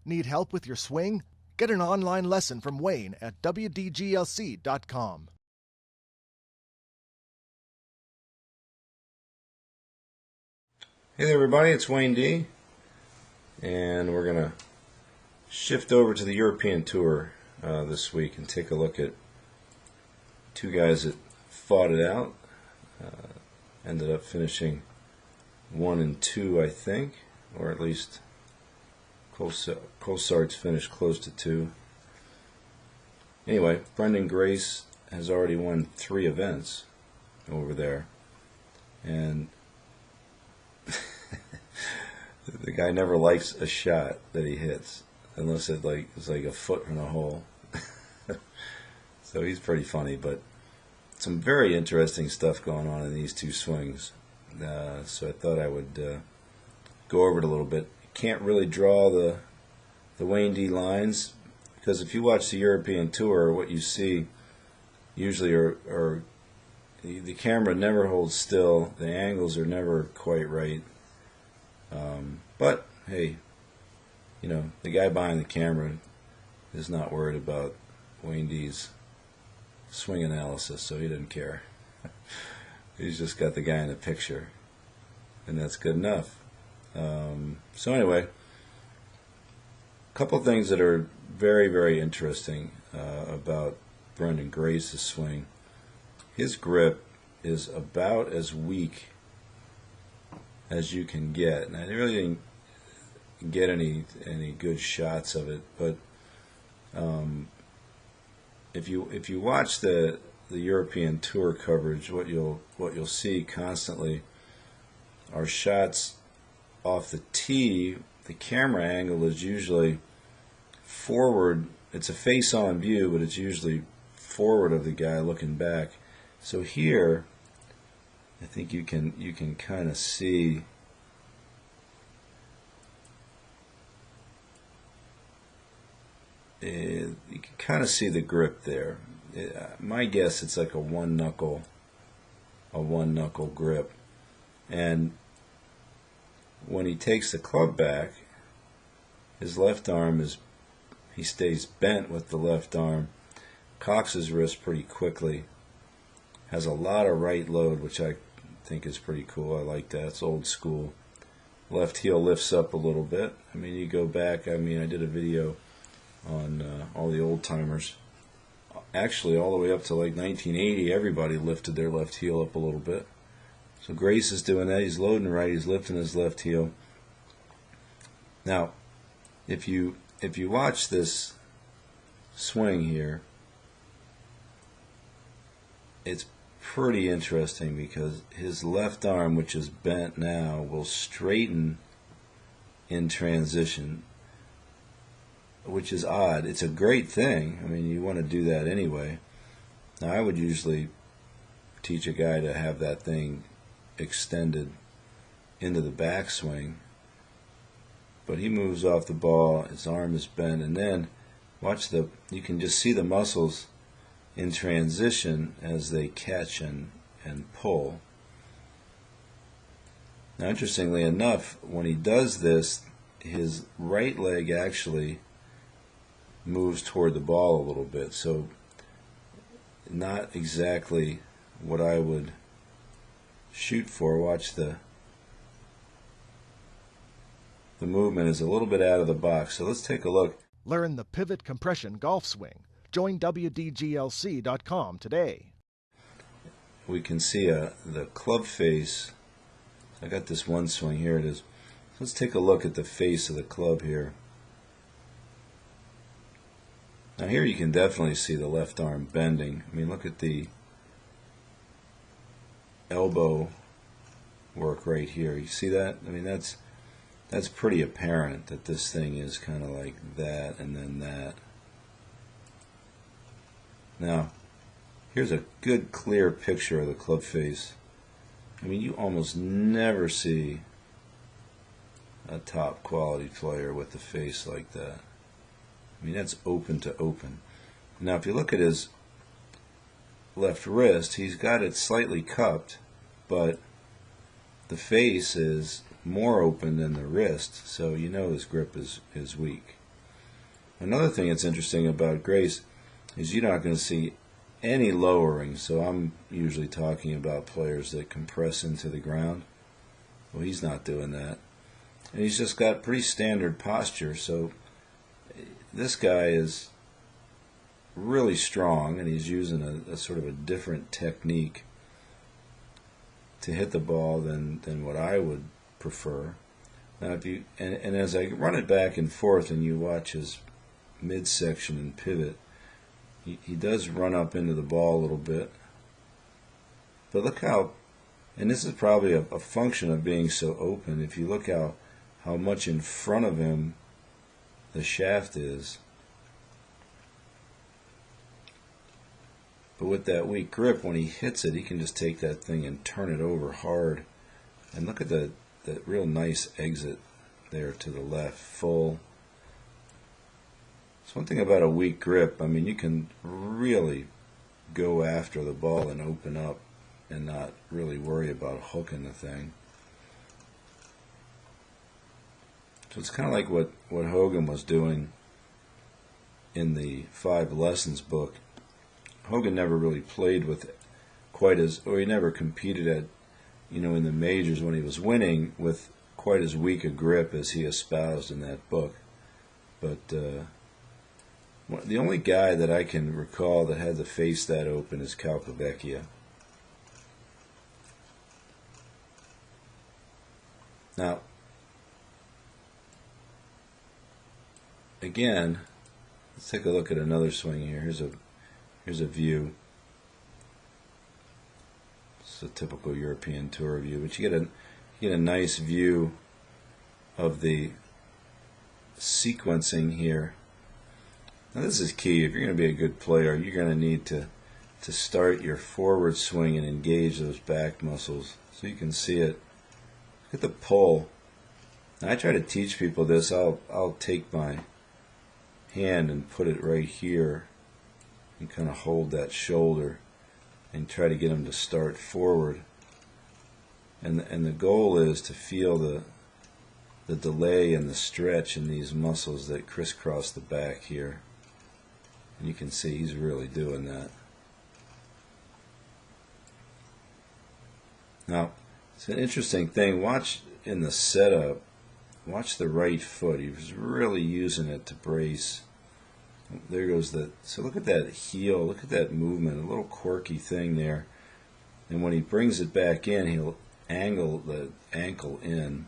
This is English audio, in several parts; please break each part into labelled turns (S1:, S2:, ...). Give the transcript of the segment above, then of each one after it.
S1: Need help with your swing? Get an online lesson from Wayne at wdglc.com.
S2: Hey there everybody, it's Wayne D, and we're going to shift over to the European Tour this week and take a look at two guys that fought it out. Ended up finishing 1 and 2, I think, or at least Colsaerts finished close to 2. Anyway, Branden Grace has already won 3 events over there, and the guy never likes a shot that he hits unless it's like a foot from the hole. So he's pretty funny, but some very interesting stuff going on in these two swings. So I thought I would go over it a little bit. Can't really draw the Wayne D lines, because if you watch the European Tour, what you see usually are the camera never holds still. The angles are never quite right. But hey, you know, the guy behind the camera is not worried about Wayne D's swing analysis, so he didn't care. He's just got the guy in the picture, and that's good enough. So anyway, a couple things that are very, very interesting about Branden Grace's swing. His grip is about as weak as you can get, and I really didn't get any good shots of it. But if you watch the European Tour coverage, what you'll see constantly are shots off the tee. The camera angle is usually forward. It's a face-on view, but it's usually forward of the guy looking back. So here, I think you can kind of see you can kind of see the grip there. My guess, it's like a one knuckle grip, and when he takes the club back, his left arm he stays bent with the left arm, cocks his wrist pretty quickly, has a lot of right load, which I think is pretty cool. I like that. It's old school. Left heel lifts up a little bit. I mean, you go back, I did a video on all the old timers. Actually, all the way up to like 1980, everybody lifted their left heel up a little bit. So Grace is doing that. He's loading right. He's lifting his left heel. Now, if you watch this swing here, it's pretty interesting because his left arm, which is bent now, will straighten in transition, which is odd. It's a great thing. I mean, you want to do that anyway. Now, I would usually teach a guy to have that thing extended into the backswing, but he moves off the ball, his arm is bent, and then watch you can just see the muscles in transition as they catch and pull. Now, interestingly enough, when he does this, his right leg actually moves toward the ball a little bit, so not exactly what I would shoot for. Watch the movement is a little bit out of the box. So let's take a look.
S1: Learn the pivot compression golf swing. Join wdglc.com today.
S2: We can see the club face. I got this one swing. Here it is. Let's take a look at the face of the club here. Now here you can definitely see the left arm bending. I mean, look at the elbow work right here. You see that? I mean, that's pretty apparent that this thing is kind of like that and then that. Now, here's a good clear picture of the club face. I mean, you almost never see a top quality player with the face like that. I mean, that's open to open. Now, if you look at his left wrist, he's got it slightly cupped, but the face is more open than the wrist, so you know his grip is weak. Another thing that's interesting about Grace is you're not going to see any lowering. So I'm usually talking about players that compress into the ground. Well, he's not doing that. And he's just got pretty standard posture. So this guy is really strong, and he's using a sort of a different technique to hit the ball than what I would prefer. Now, if you and as I run it back and forth, and you watch his midsection and pivot, he does run up into the ball a little bit. But look how, and this is probably a function of being so open. If you look how much in front of him the shaft is. But with that weak grip, when he hits it, he can just take that thing and turn it over hard. And look at that real nice exit there to the left, full. It's one thing about a weak grip. I mean, you can really go after the ball and open up and not really worry about hooking the thing. So it's kind of like what Hogan was doing in the 5 Lessons book. Hogan never really played with quite as, or he never competed at, in the majors when he was winning with quite as weak a grip as he espoused in that book. But the only guy that I can recall that had the face that open is Calcavecchia. Now, again, let's take a look at another swing here. Here's a view. It's a typical European Tour view, but you get a nice view of the sequencing here. Now this is key. If you're going to be a good player, you're going to need to start your forward swing and engage those back muscles so you can see it. Look at the pull. Now I try to teach people this. I'll take my hand and put it right here and kind of hold that shoulder and try to get them to start forward. And the goal is to feel the delay and the stretch in these muscles that crisscross the back here. And you can see he's really doing that. Now, it's an interesting thing. Watch in the setup, watch the right foot. He was really using it to brace. There goes so look at that heel, look at that movement, a little quirky thing there. And when he brings it back in, he'll angle the ankle in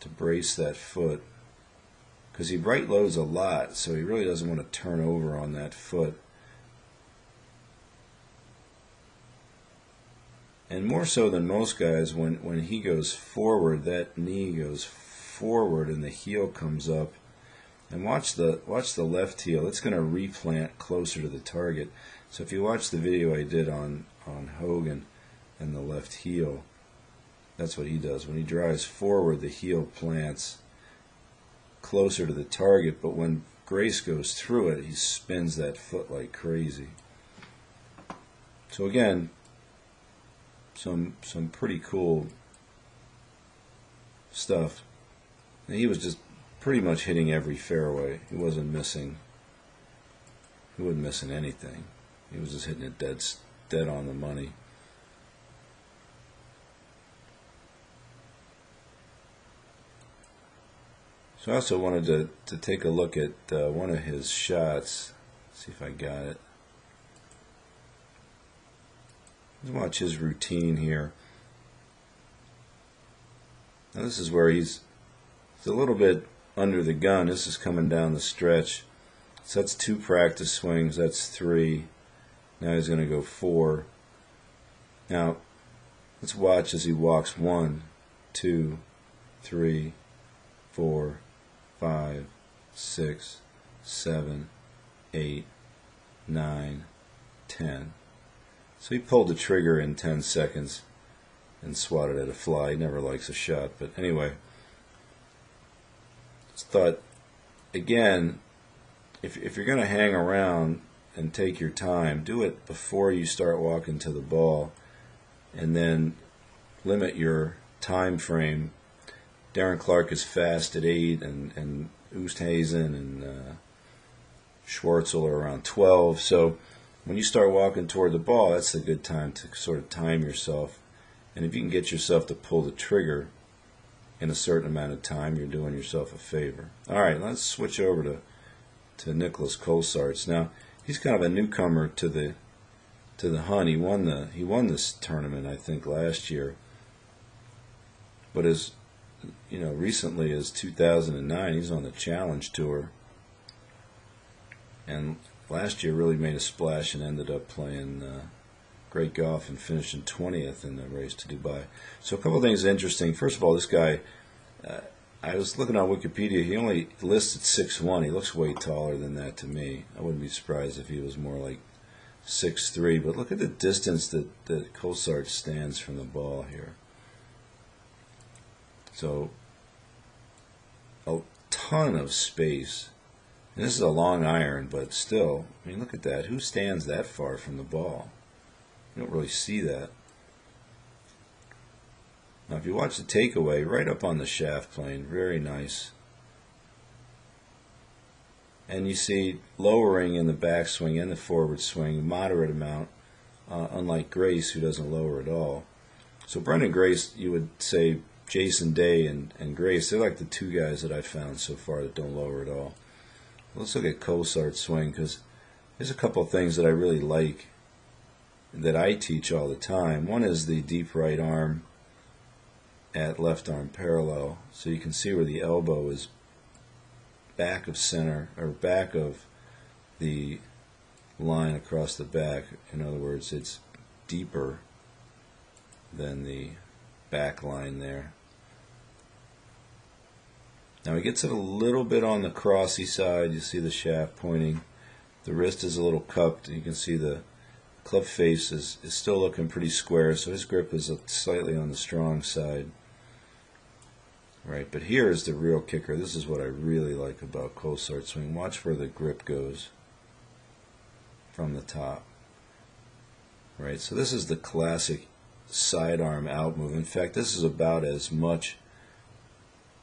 S2: to brace that foot. Because he right loads a lot, so he really doesn't want to turn over on that foot. And more so than most guys, when he goes forward, that knee goes forward and the heel comes up. And watch the left heel. It's going to replant closer to the target. So if you watch the video I did on Hogan and the left heel, that's what he does. When he drives forward, the heel plants closer to the target, but when Grace goes through it, he spins that foot like crazy. So again, some pretty cool stuff. And he was just pretty much hitting every fairway. He wasn't missing. He wasn't missing anything. He was just hitting it dead on the money. So I also wanted to take a look at one of his shots. See if I got it. Let's watch his routine here. Now this is where he's a little bit under the gun. This is coming down the stretch. So that's 2 practice swings. That's 3. Now he's going to go 4. Now let's watch as he walks 1, 2, 3, 4, 5, 6, 7, 8, 9, 10. So he pulled the trigger in 10 seconds and swatted at a fly. He never likes a shot, but anyway. Thought, again, if you're going to hang around and take your time, do it before you start walking to the ball, and then limit your time frame. Darren Clark is fast at 8, and Oosthuizen and Schwartzel are around 12. So when you start walking toward the ball, that's a good time to sort of time yourself. And if you can get yourself to pull the trigger in a certain amount of time, you're doing yourself a favor. All right, let's switch over to Nicolas Colsaerts. Now, he's kind of a newcomer to the hunt. He won this tournament, I think, last year. But recently as 2009, he's on the Challenge Tour. And last year really made a splash and ended up playing great golf and finishing 20th in the race to Dubai. So a couple of things interesting. First of all, this guy, I was looking on Wikipedia, he only listed 6'1". He looks way taller than that to me. I wouldn't be surprised if he was more like 6'3". But look at the distance that Colsaerts stands from the ball here. So a ton of space. And this is a long iron, but still, I mean, look at that. Who stands that far from the ball? You don't really see that. Now, if you watch the takeaway, right up on the shaft plane, very nice. And you see lowering in the backswing and the forward swing, moderate amount, unlike Grace, who doesn't lower at all. So Branden Grace, you would say Jason Day and Grace, they're like the two guys that I've found so far that don't lower at all. Let's look at Colsaerts' swing, because there's a couple of things that I really like that I teach all the time. One is the deep right arm at left arm parallel, so you can see where the elbow is back of center, or back of the line across the back. In other words, it's deeper than the back line there. Now he gets it a little bit on the crossy side. You see the shaft pointing. The wrist is a little cupped. You can see the club face is still looking pretty square, so his grip is slightly on the strong side. Right, but here is the real kicker. This is what I really like about Colsaerts' swing. Watch where the grip goes from the top. Right, so this is the classic sidearm out move. In fact, this is about as much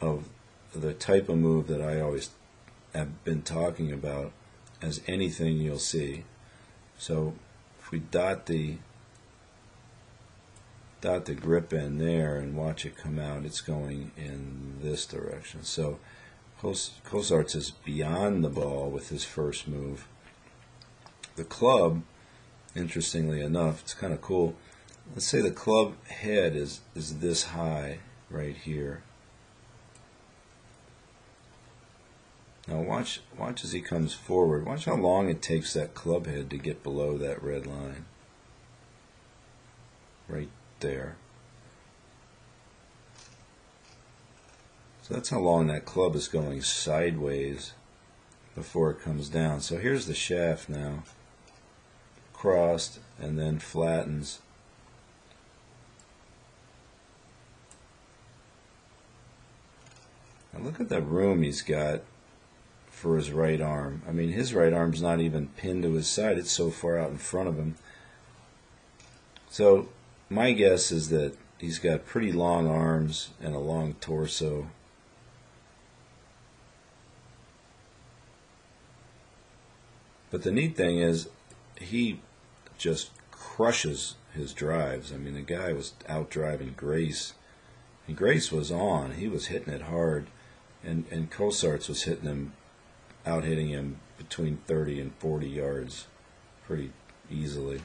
S2: of the type of move that I always have been talking about as anything you'll see. So if we dot the grip in there and watch it come out, it's going in this direction. So Colsaerts is beyond the ball with his first move. The club, interestingly enough, it's kind of cool. Let's say the club head is this high right here. Now watch as he comes forward. Watch how long it takes that club head to get below that red line. Right there. So that's how long that club is going sideways before it comes down. So here's the shaft now. Crossed and then flattens. Now look at the room he's got for his right arm. I mean, his right arm's not even pinned to his side. It's so far out in front of him. So my guess is that he's got pretty long arms and a long torso. But the neat thing is he just crushes his drives. I mean, the guy was out driving Grace. And Grace was on. He was hitting it hard. And Colsaerts was hitting him between 30 and 40 yards pretty easily.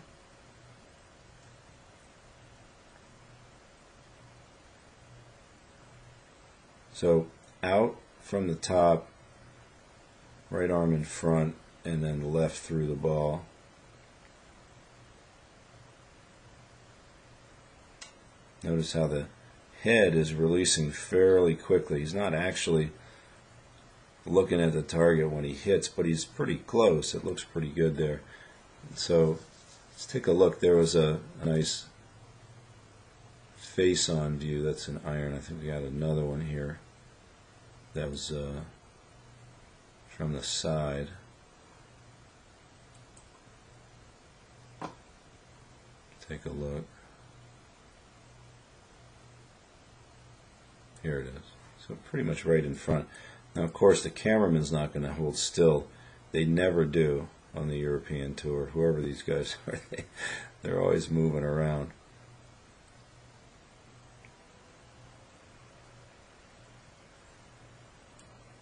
S2: So out from the top, right arm in front, and then left through the ball. Notice how the head is releasing fairly quickly. He's not actually looking at the target when he hits, but he's pretty close. It looks pretty good there. So let's take a look. There was a nice face-on view. That's an iron. I think we got another one here. That was from the side. Take a look. Here it is. So pretty much right in front. Now, of course, the cameraman's not going to hold still They never do on the European Tour. Whoever these guys are, they're always moving around.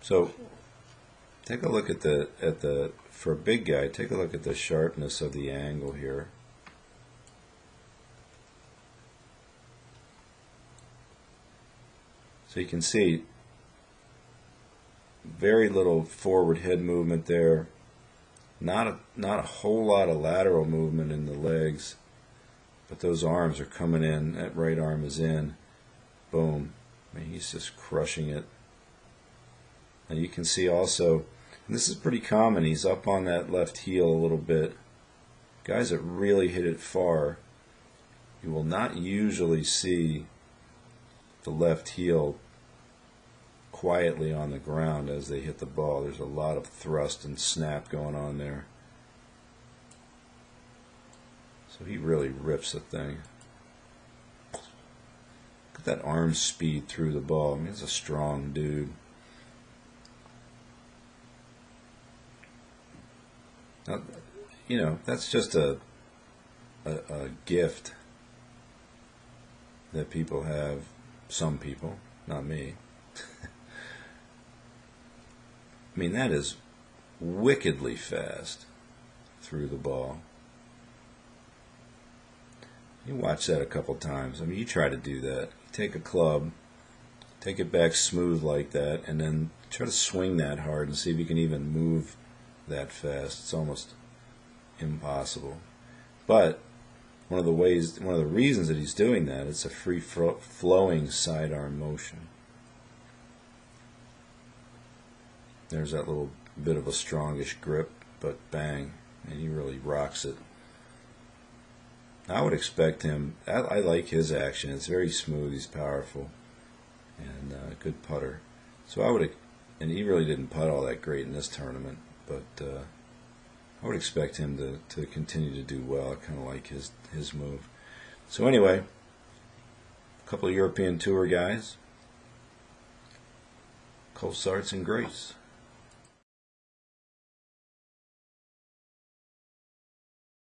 S2: So take a look at the for a big guy, take a look at the sharpness of the angle here. So you can see very little forward head movement there. Not a whole lot of lateral movement in the legs, but those arms are coming in. That right arm is in. Boom. I mean, he's just crushing it. And you can see also, and this is pretty common, he's up on that left heel a little bit. Guys that really hit it far, you will not usually see the left heel quietly on the ground as they hit the ball. There's a lot of thrust and snap going on there. So he really rips the thing. Look at that arm speed through the ball. I mean, he's a strong dude. Now, you know, that's just a gift that people have. Some people, not me. I mean, that is wickedly fast through the ball. You watch that a couple times. I mean, you try to do that. You take a club, take it back smooth like that, and then try to swing that hard and see if you can even move that fast. It's almost impossible. But one of the reasons that he's doing that, it's a free flowing sidearm motion. There's that little bit of a strongish grip, but bang, and he really rocks it. I would expect him, I like his action. It's very smooth, he's powerful, and a good putter. So I would, and he really didn't putt all that great in this tournament, but I would expect him to continue to do well. I kind of like his move. So anyway, a couple of European Tour guys, Colsaerts and Grace.